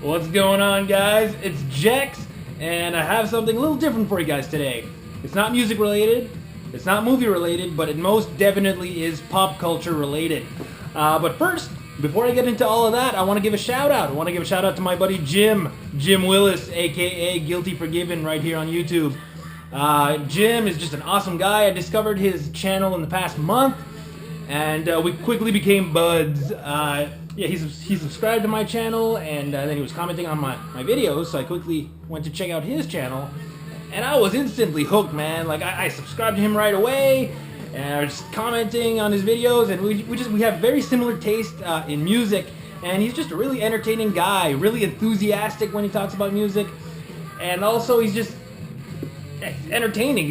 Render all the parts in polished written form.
What's going on, guys? It's Jex, and I have something a little different for you guys today. It's not music related, it's not movie related, but it most definitely is pop culture related. But first, before I get into all of that, I want to give a shout out. I want to give a shout out to my buddy Jim Willis, aka Guilty Forgiven, right here on YouTube. Jim is just an awesome guy. I discovered his channel in the past month, and we quickly became buds. He subscribed to my channel, and then he was commenting on my videos, so I quickly went to check out his channel, and I was instantly hooked, man. Like, I subscribed to him right away, and I was just commenting on his videos, and we have very similar taste in music, and he's just a really entertaining guy, really enthusiastic when he talks about music, and also he's just entertaining.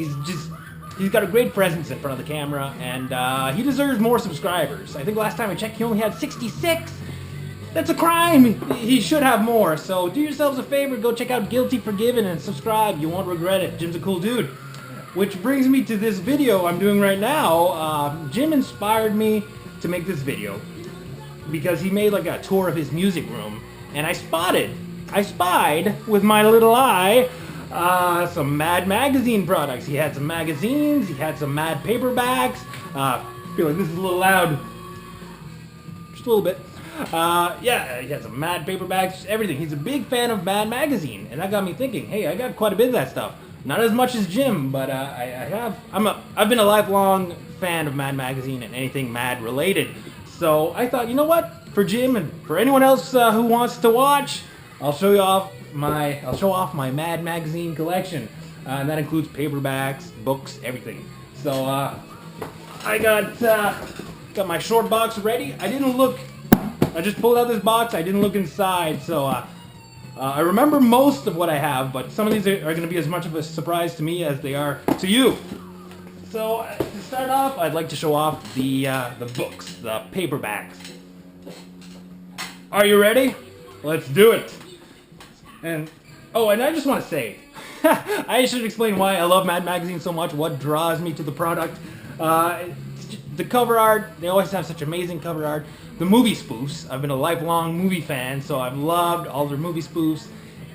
He's got a great presence in front of the camera, and he deserves more subscribers. I think last time I checked, he only had 66. That's a crime. He should have more. So do yourselves a favor, go check out Guilty Forgiven and subscribe. You won't regret it. Jim's a cool dude. Which brings me to this video I'm doing right now. Jim inspired me to make this video because he made like a tour of his music room, and I spied with my little eye some Mad magazine products. He had some magazines, he had some Mad paperbacks. I feel like this is a little loud. Just a little bit. Yeah, he had some Mad paperbacks, everything. He's a big fan of Mad magazine, and that got me thinking, hey, I got quite a bit of that stuff. Not as much as Jim, but I've been a lifelong fan of Mad magazine and anything Mad related. So I thought, you know what? For Jim and for anyone else who wants to watch, I'll show off my Mad magazine collection, and that includes paperbacks, books, everything. So I got my short box ready. I just pulled out this box. I didn't look inside, so I remember most of what I have, but some of these are going to be as much of a surprise to me as they are to you. So to start off, I'd like to show off the books, the paperbacks. Are you ready? Let's do it. And I just want to say, I should explain why I love Mad Magazine so much, what draws me to the product. The cover art, they always have such amazing cover art. The movie spoofs, I've been a lifelong movie fan, so I've loved all their movie spoofs,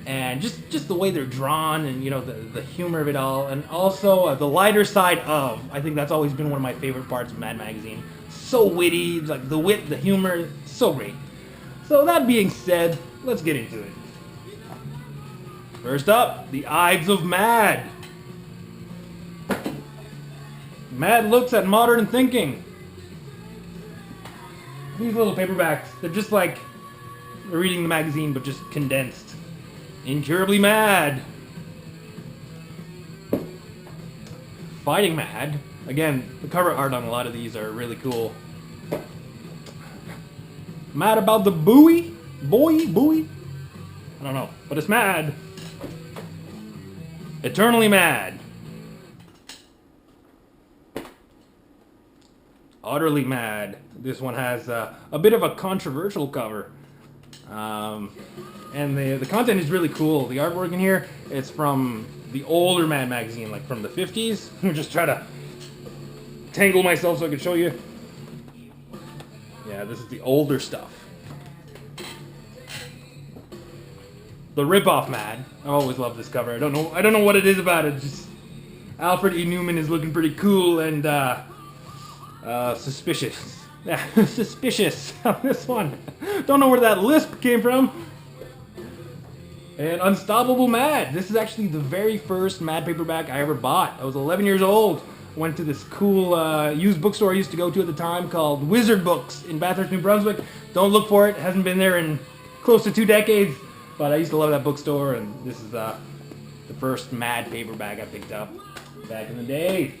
and just the way they're drawn, and you know, the humor of it all, and also the lighter side of, I think that's always been one of my favorite parts of Mad Magazine. So witty, like the wit, the humor, so great. So that being said, let's get into it. First up, the Ides of Mad. Mad looks at modern thinking. These little paperbacks, they're just like reading the magazine, but just condensed. Incurably Mad. Fighting Mad. Again, the cover art on a lot of these are really cool. Mad about the buoy? Buoy? I don't know, but it's mad. Eternally Mad. Utterly Mad. This one has a bit of a controversial cover. And the content is really cool. The artwork in here, it's from the older Mad magazine, like from the 50s. I'm just trying to tangle myself so I can show you. Yeah, this is the older stuff. The Rip-Off Mad. I always love this cover. I don't know what it is about it. Just Alfred E. Newman is looking pretty cool and suspicious. Yeah, suspicious on this one. Don't know where that lisp came from. And Unstoppable Mad. This is actually the very first Mad paperback I ever bought. I was 11 years old. Went to this cool used bookstore I used to go to at the time called Wizard Books in Bathurst, New Brunswick. Don't look for it. It hasn't been there in close to 2 decades. But I used to love that bookstore, and this is the first Mad paperback I picked up back in the day.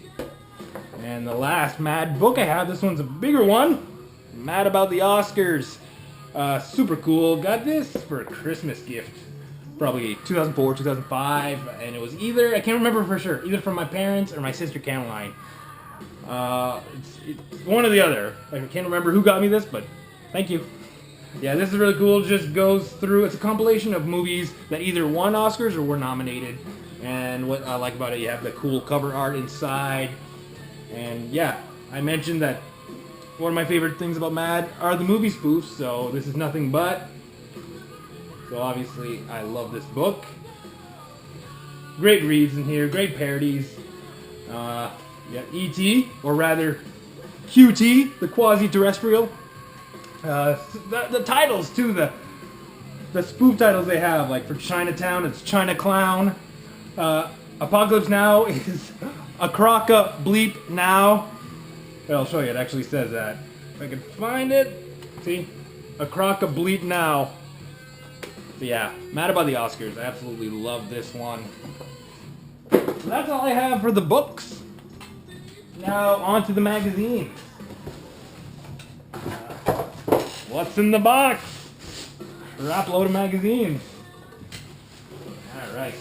And the last Mad book I have, this one's a bigger one. Mad about the Oscars. Super cool. Got this for a Christmas gift. Probably 2004, 2005. And it was either, I can't remember for sure, either from my parents or my sister Caroline. It's one or the other. I can't remember who got me this, but thank you. Yeah, this is really cool. It just goes through, it's a compilation of movies that either won Oscars or were nominated. And what I like about it, you have the cool cover art inside. And yeah, I mentioned that one of my favorite things about Mad are the movie spoofs, so this is nothing but So obviously, I love this book. Great reads in here, great parodies. Yeah, E.T., or rather, QT, the quasi-terrestrial. The titles, too, the spoof titles they have, like for Chinatown, it's China Clown. Apocalypse Now is a Croca Bleep Now. I'll show you, it actually says that. If I can find it, see? A Croca Bleep Now. So yeah, mad about the Oscars. I absolutely love this one. So that's all I have for the books. Now on to the magazines. What's in the box? Crap load of magazines. Alright.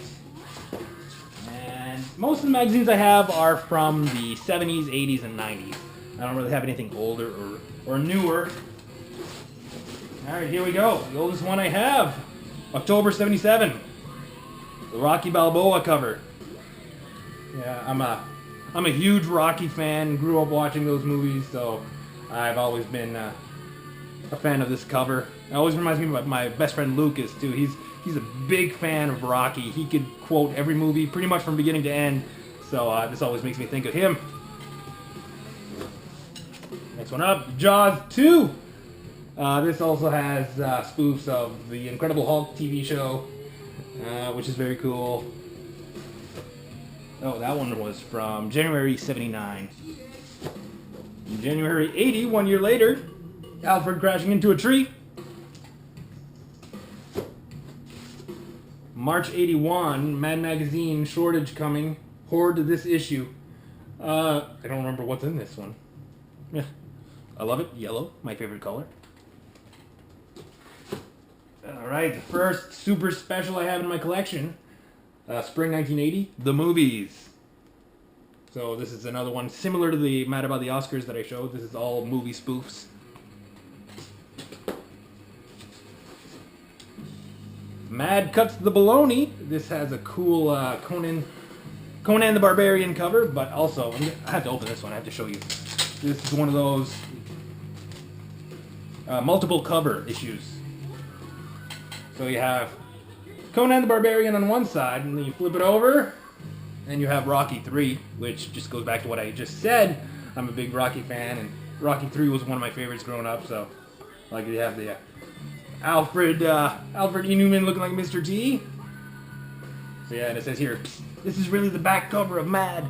And most of the magazines I have are from the 70s, 80s, and 90s. I don't really have anything older or newer. Alright, here we go. The oldest one I have. October 77. The Rocky Balboa cover. Yeah, I'm a huge Rocky fan. Grew up watching those movies, so I've always been a fan of this cover. It always reminds me of my best friend Lucas too. He's a big fan of Rocky. He could quote every movie pretty much from beginning to end. So this always makes me think of him. Next one up, Jaws 2. This also has spoofs of the Incredible Hulk TV show, which is very cool. Oh, that one was from January 79. In January 80, 1 year later, Alfred crashing into a tree. March 81, Mad Magazine shortage coming. Hoard this issue. I don't remember what's in this one. Yeah, I love it. Yellow, my favorite color. Alright, the first super special I have in my collection. Spring 1980, The Movies. So this is another one similar to the Mad About the Oscars that I showed. This is all movie spoofs. Mad Cuts the Baloney. This has a cool Conan the Barbarian cover, but also, I have to open this one, I have to show you. This is one of those multiple cover issues. So you have Conan the Barbarian on one side, and then you flip it over, and you have Rocky 3, which just goes back to what I just said. I'm a big Rocky fan, and Rocky 3 was one of my favorites growing up, so like you have the Alfred E. Newman looking like Mr. T. So yeah, and it says here, this is really the back cover of Mad.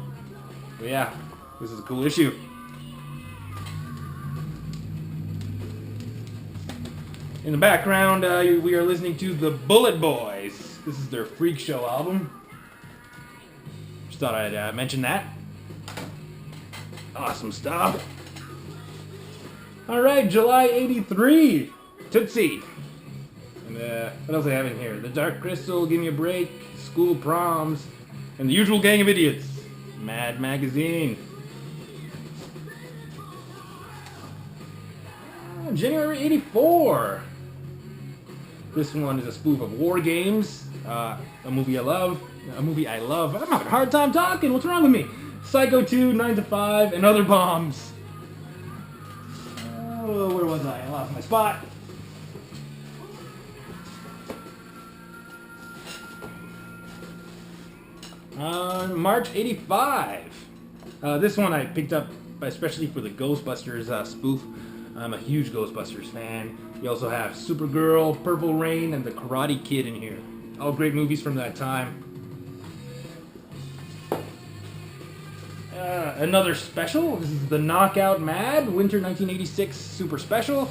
But yeah, this is a cool issue. In the background, we are listening to the Bullet Boys. This is their Freak Show album. Just thought I'd mention that. Awesome stuff. Alright, July 83. Tootsie. And what else do I have in here? The Dark Crystal, Give Me a Break, School Proms, and The Usual Gang of Idiots. Mad Magazine. January 84. This one is a spoof of War Games, a movie I love. I'm having a hard time talking. What's wrong with me? Psycho 2, 9 to 5, and Other Bombs. Oh, where was I? I lost my spot. March 85. This one I picked up especially for the Ghostbusters spoof. I'm a huge Ghostbusters fan. You also have Supergirl, Purple Rain, and The Karate Kid in here. All great movies from that time. Another special. This is the Knockout Mad Winter 1986 Super Special.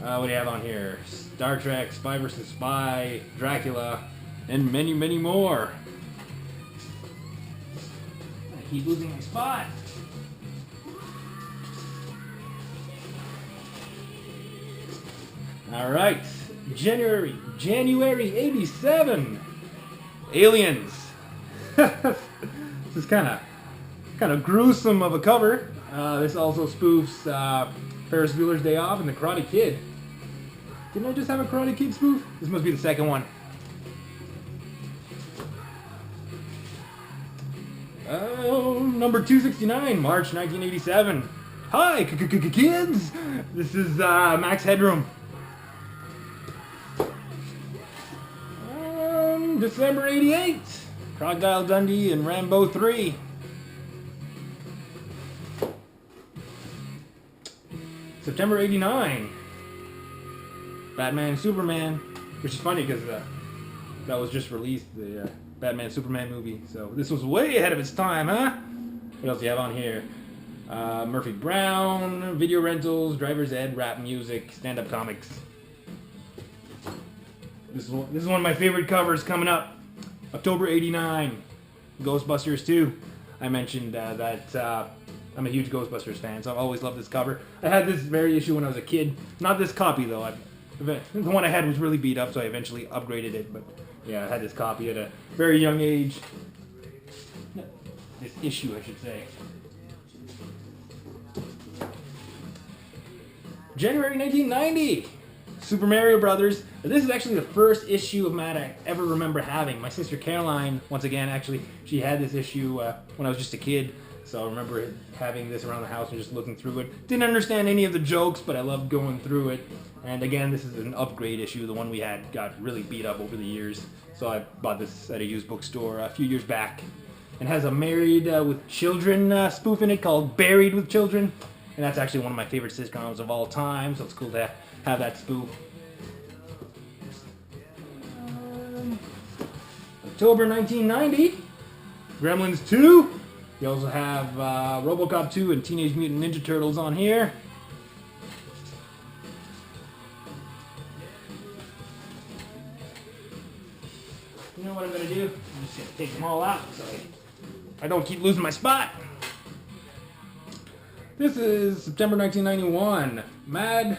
What do you have on here? Star Trek, Spy vs. Spy, Dracula, and many, many more. I keep losing my spot. Alright, January 87. Aliens. This is kind of gruesome of a cover. This also spoofs Ferris Bueller's Day Off and The Karate Kid. Didn't I just have a Karate Kid spoof? This must be the second one. Number 269, March 1987. Hi, kids! This is Max Headroom. December 88, Crocodile Dundee and Rambo 3. September 89, Batman Superman, which is funny because that was just released, the Batman Superman movie. So this was way ahead of its time, huh? What else do you have on here? Murphy Brown, video rentals, driver's ed, rap music, stand-up comics. This is one of my favorite covers coming up. October 89, Ghostbusters 2. I mentioned that I'm a huge Ghostbusters fan, so I've always loved this cover. I had this very issue when I was a kid. Not this copy, though. The one I had was really beat up, so I eventually upgraded it. But yeah, I had this copy at a very young age. This issue, I should say. January 1990, Super Mario Brothers. This is actually the first issue of Mad I ever remember having. My sister Caroline, once again, actually, she had this issue when I was just a kid. So I remember having this around the house and just looking through it. Didn't understand any of the jokes, but I loved going through it. And again, this is an upgrade issue. The one we had got really beat up over the years. So I bought this at a used bookstore a few years back. It has a Married with Children spoof in it called Buried with Children. And that's actually one of my favorite sitcoms of all time, so it's cool to have that spoof. October 1990, Gremlins 2. We also have RoboCop 2 and Teenage Mutant Ninja Turtles on here. You know what I'm going to do? I'm just going to take them all out so I don't keep losing my spot. This is September 1991. Mad.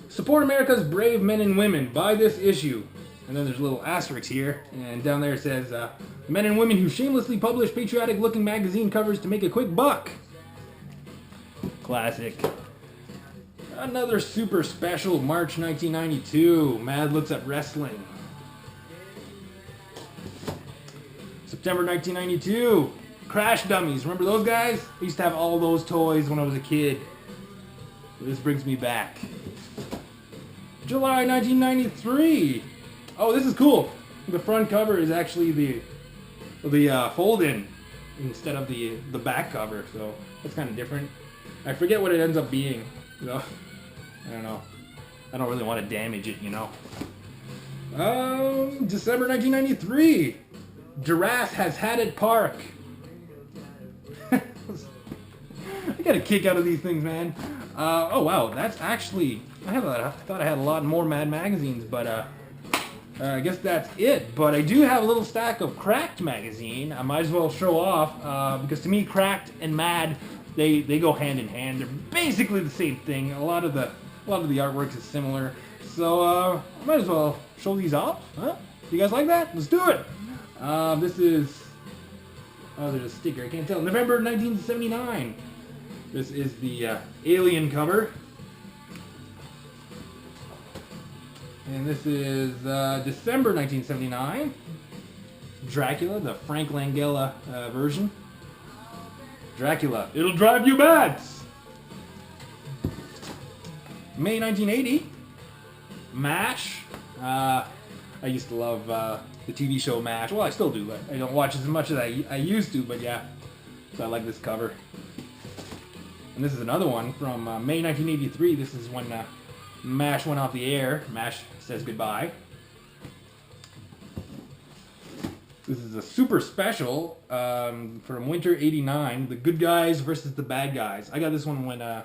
Support America's brave men and women. Buy this issue. And then there's a little asterisk here. And down there it says, men and women who shamelessly publish patriotic-looking magazine covers to make a quick buck. Classic. Another super special, March 1992. Mad looks at wrestling. September 1992. Crash Dummies. Remember those guys? I used to have all those toys when I was a kid. This brings me back. July 1993. Oh, this is cool. The front cover is actually the fold-in instead of the back cover, so that's kind of different. I forget what it ends up being. So I don't know. I don't really want to damage it, you know. December 1993. Giraffe has had it park. I got a kick out of these things, man. Oh wow, that's actually I thought I had a lot more Mad magazines, but I guess that's it. But I do have a little stack of Cracked magazine. I might as well show off because to me, Cracked and Mad they go hand in hand. They're basically the same thing. A lot of the artwork is similar. So I might as well show these off. Huh? You guys like that? Let's do it. This is there's a sticker. I can't tell. November 1979. This is the Alien cover. And this is December 1979. Dracula, the Frank Langella version. Dracula, it'll drive you mad! May 1980. MASH. I used to love the TV show MASH. Well, I still do. I don't watch as much as I used to, but yeah. So I like this cover. And this is another one from May 1983. This is when MASH went off the air. MASH says goodbye. This is a super special from winter '89. The good guys versus the bad guys. I got this one when I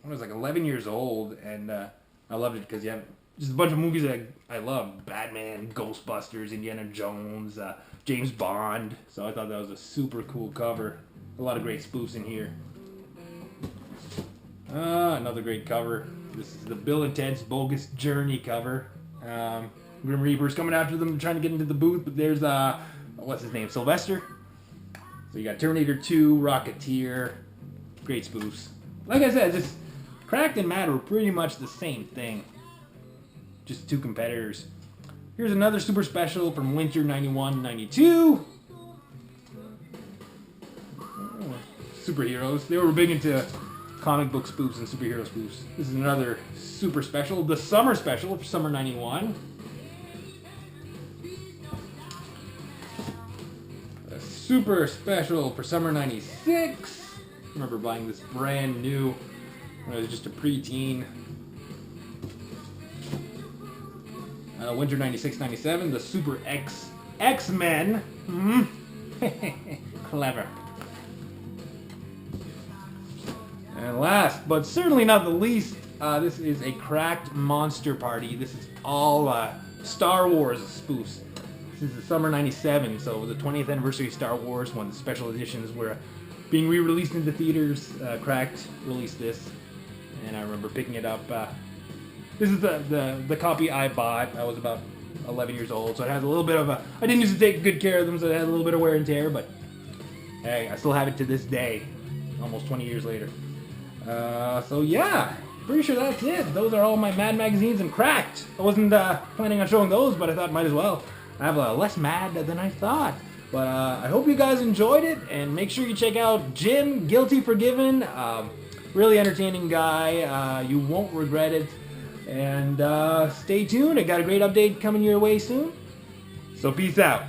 was like 11 years old, and I loved it because you have just a bunch of movies that I love. Batman, Ghostbusters, Indiana Jones, James Bond. So I thought that was a super cool cover. A lot of great spoofs in here. Another great cover. This is the Bill and Ted's Bogus Journey cover. Grim Reaper's coming after them, trying to get into the booth, but there's, what's his name, Sylvester? So you got Terminator 2, Rocketeer, great spoofs. Like I said, just Cracked and Mad were pretty much the same thing. Just two competitors. Here's another super special from winter 91-92. Superheroes. They were big into comic book spoofs and superhero spoofs. This is another super special. The summer special for summer 91. super special for summer '96. I remember buying this brand new when I was just a preteen. Winter '96-'97, the Super X-Men. Clever. And last, but certainly not the least, this is a cracked Monster Party. This is all Star Wars spoofs. This is the summer '97, so the 20th anniversary of Star Wars, when the special editions were being re-released into theaters. Cracked released this, and I remember picking it up. This is the copy I bought. I was about 11 years old, so it has a little bit of a... I didn't used to take good care of them, so it had a little bit of wear and tear, but hey, I still have it to this day, almost 20 years later. So yeah, pretty sure that's it. Those are all my Mad magazines and Cracked. I wasn't planning on showing those, but I thought might as well. I have less Mad than I thought. But I hope you guys enjoyed it, and make sure you check out Jim, Guilty Forgiven. Really entertaining guy. You won't regret it. And stay tuned. I got a great update coming your way soon. So peace out.